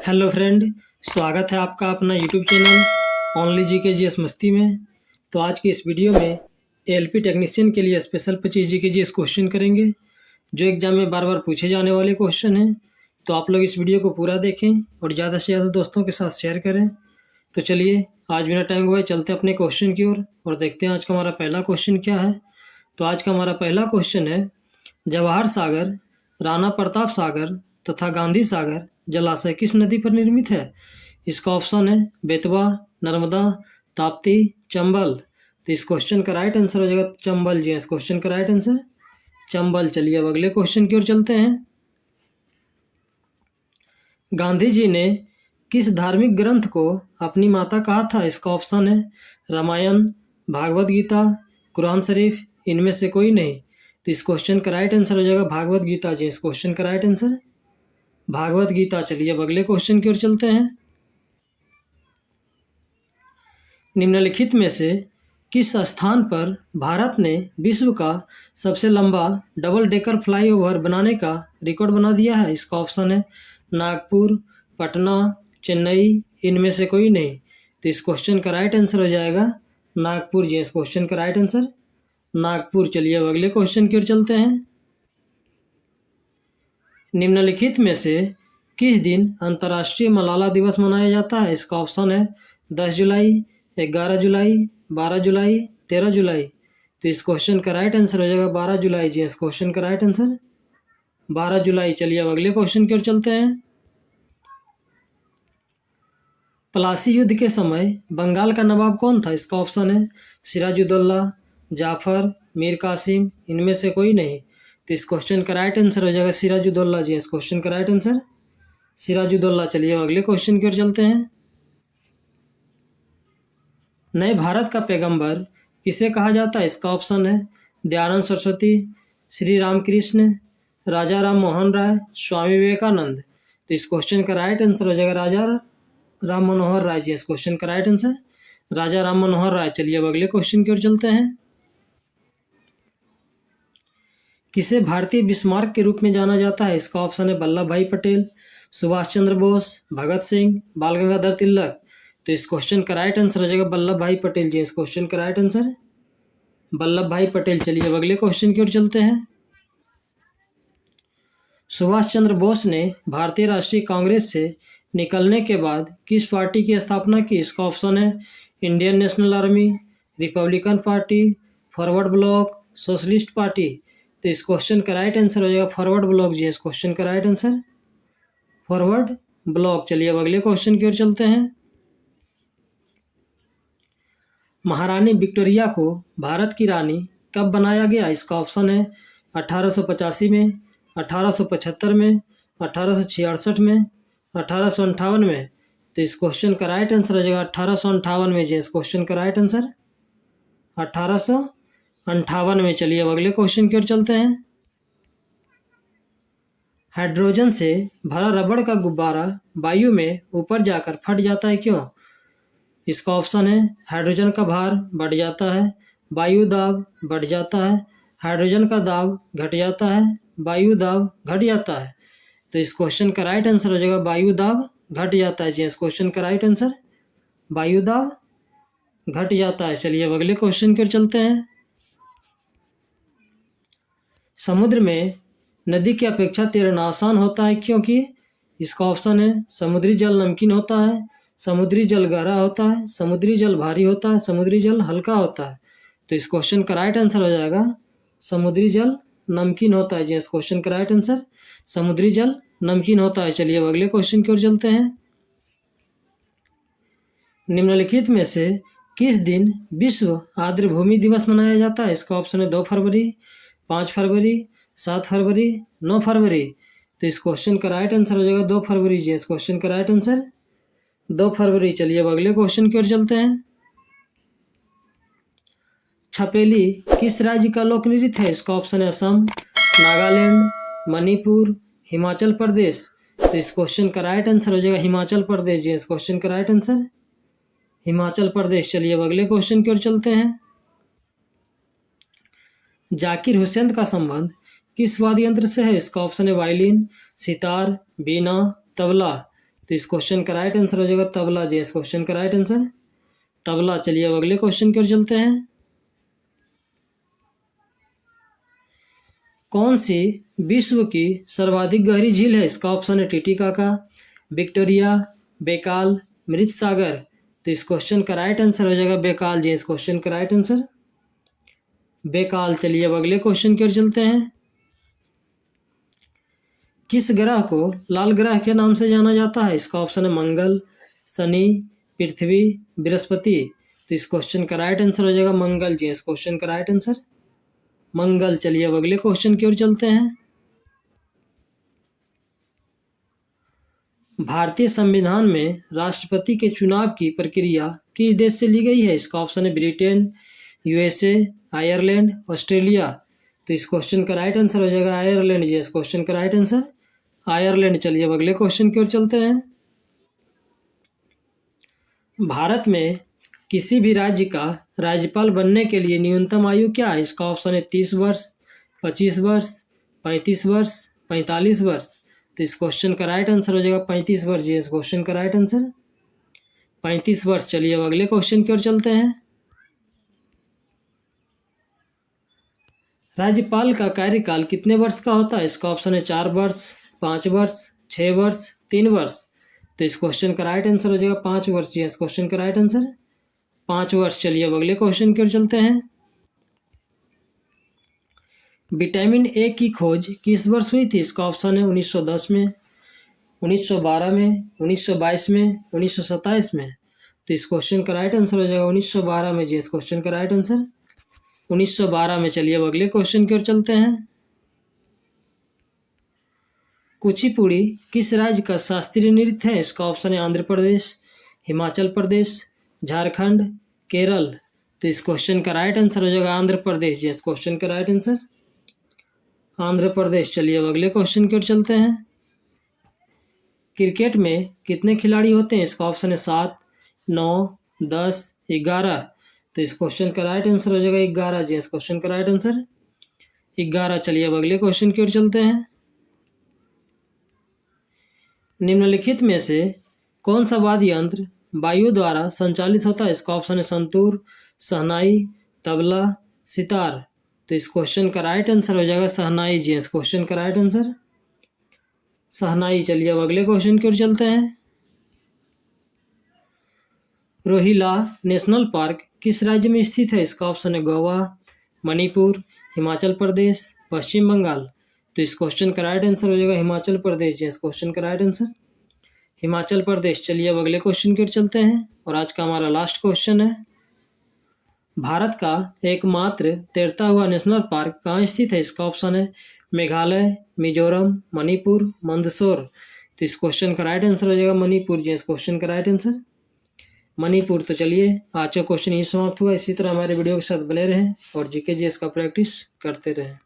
Hello friend, स्वागत है आपका अपना YouTube channel only GK GS मस्ती में। तो आज की इस वीडियो में एएलपी टेक्नीशियन के लिए स्पेशल 25 जीके जीएस क्वेश्चन करेंगे, जो एग्जाम में बार बार पूछे जाने वाले क्वेश्चन हैं। तो आप लोग इस वीडियो को पूरा देखें और ज़्यादा से ज़्यादा दोस्तों के साथ शेयर करें। तो चलिए, आज बिना टाइम गवाए चलते अपने क्वेश्चन की ओर और देखते हैं आज का हमारा पहला क्वेश्चन क्या है। तो आज का हमारा पहला क्वेश्चन है, जवाहर सागर, राणा प्रताप सागर तथा गांधी सागर जलाशय किस नदी पर निर्मित है? इसका ऑप्शन है बेतवा, नर्मदा, ताप्ती, चंबल। तो इस क्वेश्चन का राइट आंसर हो जाएगा चंबल जी। इस क्वेश्चन का राइट आंसर चंबल। चलिए अब अगले क्वेश्चन की ओर चलते हैं। गांधी जी ने किस धार्मिक ग्रंथ को अपनी माता कहा था? इसका ऑप्शन है रामायण, भागवत गीता, कुरान शरीफ, इनमें से कोई नहीं। तो इस क्वेश्चन का राइट आंसर हो जाएगा भागवत गीता जी। इस क्वेश्चन का राइट आंसर भागवत गीता। चलिए अब अगले क्वेश्चन की ओर चलते हैं। निम्नलिखित में से किस स्थान पर भारत ने विश्व का सबसे लंबा डबल डेकर फ्लाईओवर बनाने का रिकॉर्ड बना दिया है? इसका ऑप्शन है नागपुर, पटना, चेन्नई, इनमें से कोई नहीं। तो इस क्वेश्चन का राइट आंसर हो जाएगा नागपुर जी। इस क्वेश्चन का राइट आंसर नागपुर। चलिए अब अगले क्वेश्चन की ओर चलते हैं। निम्नलिखित में से किस दिन अंतर्राष्ट्रीय मलाला दिवस मनाया जाता है? इसका ऑप्शन है 10 जुलाई, 11 जुलाई, 12 जुलाई, 13 जुलाई। तो इस क्वेश्चन का राइट आंसर हो जाएगा 12 जुलाई जी। इस क्वेश्चन का राइट आंसर 12 जुलाई। चलिए अब अगले क्वेश्चन की ओर चलते हैं। प्लासी युद्ध के समय बंगाल का नवाब कौन था? इसका ऑप्शन है सिराजुद्दौला, जाफर, मीर कासिम, इनमें से कोई नहीं। तो इस क्वेश्चन का राइट आंसर हो जाएगा सिराजुद्दौला जी। इस क्वेश्चन का राइट आंसर सिराजुद्दौला। चलिए अब अगले क्वेश्चन की ओर चलते हैं। नए भारत का पैगंबर किसे कहा जाता है? इसका ऑप्शन है दयानंद सरस्वती, श्री रामकृष्ण, राजा राम मोहन राय, स्वामी विवेकानंद। तो इस क्वेश्चन का राइट आंसर हो जाएगा राजा राम मनोहर राय जी। इस क्वेश्चन का राइट आंसर राजा राम मनोहर राय। चलिए अब अगले क्वेश्चन की ओर चलते हैं। किसे भारतीय बिस्मार्क के रूप में जाना जाता है? इसका ऑप्शन है वल्लभ भाई पटेल, सुभाष चंद्र बोस, भगत सिंह, बाल गंगाधर तिलक। तो इस क्वेश्चन का राइट आंसर हो जाएगा वल्लभ भाई पटेल जी। इस क्वेश्चन का राइट आंसर वल्लभ भाई पटेल। चलिए अब अगले क्वेश्चन की ओर चलते हैं। सुभाष चंद्र बोस ने भारतीय राष्ट्रीय कांग्रेस से निकलने के बाद किस पार्टी की स्थापना की? इसका ऑप्शन है Indian national army, Republican party, forward block, socialist party. तो इस क्वेश्चन का राइट आंसर हो जाएगा फॉरवर्ड ब्लॉक जी। इस क्वेश्चन का राइट आंसर फॉरवर्ड ब्लॉक। चलिए अब अगले क्वेश्चन की ओर चलते हैं। महारानी विक्टोरिया को भारत की रानी कब बनाया गया? इसका ऑप्शन है 1885 में, 1875 में, 1866 में, 1858 में। तो इस क्वेश्चन का राइट आंसर हो जाएगा 1858 में जी। इस क्वेश्चन का राइट आंसर 1858 में। चलिए अब अगले क्वेश्चन की ओर चलते हैं। हाइड्रोजन से भरा रबड़ का गुब्बारा वायु में ऊपर जाकर फट जाता है, क्यों? इसका ऑप्शन है हाइड्रोजन का भार बढ़ जाता है, वायु दाब बढ़ जाता है, हाइड्रोजन का दाब घट जाता है, वायु दाब घट जाता है। तो इस क्वेश्चन का राइट आंसर हो जाएगा वायु दाब घट जाता है जी। इस क्वेश्चन का राइट आंसर वायु दाब घट जाता है। चलिए अब अगले क्वेश्चन की ओर चलते हैं। समुद्र में नदी की अपेक्षा तैरना आसान होता है, क्योंकि? इसका ऑप्शन है समुद्री जल नमकीन होता है, समुद्री जल गहरा होता है, समुद्री जल भारी होता है, समुद्री जल हल्का होता है। तो इस क्वेश्चन का राइट आंसर हो जाएगा समुद्री जल नमकीन होता है जी। इस क्वेश्चन का राइट आंसर समुद्री जल नमकीन होता है। चलिए अब अगले क्वेश्चन की ओर चलते हैं। निम्नलिखित में से किस दिन विश्व आर्द्रभूमि दिवस मनाया जाता है? इसका ऑप्शन है 2 फरवरी, 5 फरवरी, 7 फरवरी, 9 फरवरी। तो इस क्वेश्चन का राइट आंसर हो जाएगा 2 फरवरी जी। इस क्वेश्चन का राइट आंसर 2 फरवरी। चलिए अब अगले क्वेश्चन की ओर चलते हैं। छपेली किस राज्य का लोक नृत्य है? इसका ऑप्शन है असम, नागालैंड, मणिपुर, हिमाचल प्रदेश। तो इस क्वेश्चन का राइट आंसर हो जाएगा हिमाचल प्रदेश जी। इस क्वेश्चन का राइट आंसर हिमाचल प्रदेश। चलिए अब अगले क्वेश्चन की ओर चलते हैं। जाकिर हुसैन का संबंध किस वाद्य यंत्र से है? इसका ऑप्शन है वायलिन, सितार, बीना, तबला। तो इस क्वेश्चन का राइट आंसर हो जाएगा तबला जी, इस क्वेश्चन का राइट आंसर तबला। चलिए अब अगले क्वेश्चन की ओर चलते हैं। कौन सी विश्व की सर्वाधिक गहरी झील है? इसका ऑप्शन है टिटिकाका, विक्टोरिया, बेकाल, मृत सागर। तो इस क्वेश्चन का राइट आंसर हो जाएगा बेकाल जी, इस क्वेश्चन का राइट आंसर बेकाल। चलिए अब अगले क्वेश्चन की ओर चलते हैं। किस ग्रह को लाल ग्रह के नाम से जाना जाता है? इसका ऑप्शन है मंगल, शनि, पृथ्वी, बृहस्पति। तो इस क्वेश्चन का राइट आंसर हो जाएगा मंगल जी, इस क्वेश्चन का राइट आंसर मंगल। चलिए अब अगले क्वेश्चन की ओर चलते हैं। भारतीय संविधान में राष्ट्रपति के चुनाव की प्रक्रिया किस देश से ली गई है? इसका ऑप्शन है ब्रिटेन, यूएसए, आयरलैंड, ऑस्ट्रेलिया। तो इस क्वेश्चन का राइट आंसर हो जाएगा आयरलैंड जी, इस क्वेश्चन का राइट आंसर आयरलैंड। चलिए अब अगले क्वेश्चन की ओर चलते हैं। भारत में किसी भी राज्य का राज्यपाल बनने के लिए न्यूनतम आयु क्या है? इसका ऑप्शन है 30 वर्ष, 25 वर्ष, 35 वर्ष, 45 वर्ष। तो इस क्वेश्चन का राइट आंसर हो जाएगा 35 वर्ष जी, इस क्वेश्चन का राइट आंसर 35 वर्ष। चलिए अब अगले क्वेश्चन की ओर चलते हैं। राज्यपाल का कार्यकाल कितने वर्ष का होता है? इसका ऑप्शन है 4 वर्ष, 5 वर्ष, 6 वर्ष, 3 वर्ष। तो इस क्वेश्चन का राइट आंसर हो जाएगा 5 वर्ष जी, इस क्वेश्चन का राइट आंसर 5 वर्ष। चलिए अब अगले क्वेश्चन की ओर चलते हैं। विटामिन ए की खोज किस वर्ष हुई थी? इसका ऑप्शन है 1910 में, 1912 में, 1922 में, 1927 में। तो इस क्वेश्चन का राइट आंसर हो जाएगा 1912 में जी, इस क्वेश्चन का राइट आंसर 1912 में। चलिए अब अगले क्वेश्चन की ओर चलते हैं। कुचिपुड़ी किस राज्य का शास्त्रीय नृत्य है? इसका ऑप्शन है आंध्र प्रदेश, हिमाचल प्रदेश, झारखंड, केरल। तो इस क्वेश्चन का राइट आंसर हो जाएगा आंध्र प्रदेश जी, इस क्वेश्चन का राइट आंसर आंध्र प्रदेश। चलिए अब अगले क्वेश्चन की ओर चलते हैं। क्रिकेट में कितने खिलाड़ी होते हैं? इसका ऑप्शन है 7, 9, 10, 11। तो इस क्वेश्चन का राइट आंसर हो जाएगा 11 जी, इस क्वेश्चन का राइट आंसर 11। चलिए अब अगले क्वेश्चन की ओर चलते हैं। निम्नलिखित में से कौन सा वाद्य यंत्र वायु द्वारा संचालित होता है? इसका ऑप्शन है संतूर, शहनाई, तबला, सितार। तो इस क्वेश्चन का राइट आंसर हो जाएगा शहनाई जी, इस क्वेश्चन का राइट आंसर शहनाई। चलिए अब अगले क्वेश्चन की ओर चलते हैं। रोहिला नेशनल पार्क किस राज्य में स्थित है? इसका ऑप्शन है गोवा, मणिपुर, हिमाचल प्रदेश, पश्चिम बंगाल। तो इस क्वेश्चन का राइट आंसर हो जाएगा हिमाचल प्रदेश जी, इस क्वेश्चन का राइट आंसर हिमाचल प्रदेश। चलिए अब अगले क्वेश्चन की ओर चलते हैं और आज का हमारा लास्ट क्वेश्चन है। भारत का एकमात्र तैरता हुआ नेशनल पार्क कहाँ स्थित है? इसका ऑप्शन है मेघालय, मिजोरम, मणिपुर, मंदसौर। तो इस क्वेश्चन का राइट आंसर हो जाएगा मणिपुर जी, इस क्वेश्चन का राइट आंसर मणिपुर। तो चलिए आज का क्वेश्चन ये समाप्त हुआ। इसी तरह हमारे वीडियो के साथ बने रहें और जीके जीएस का प्रैक्टिस करते रहें।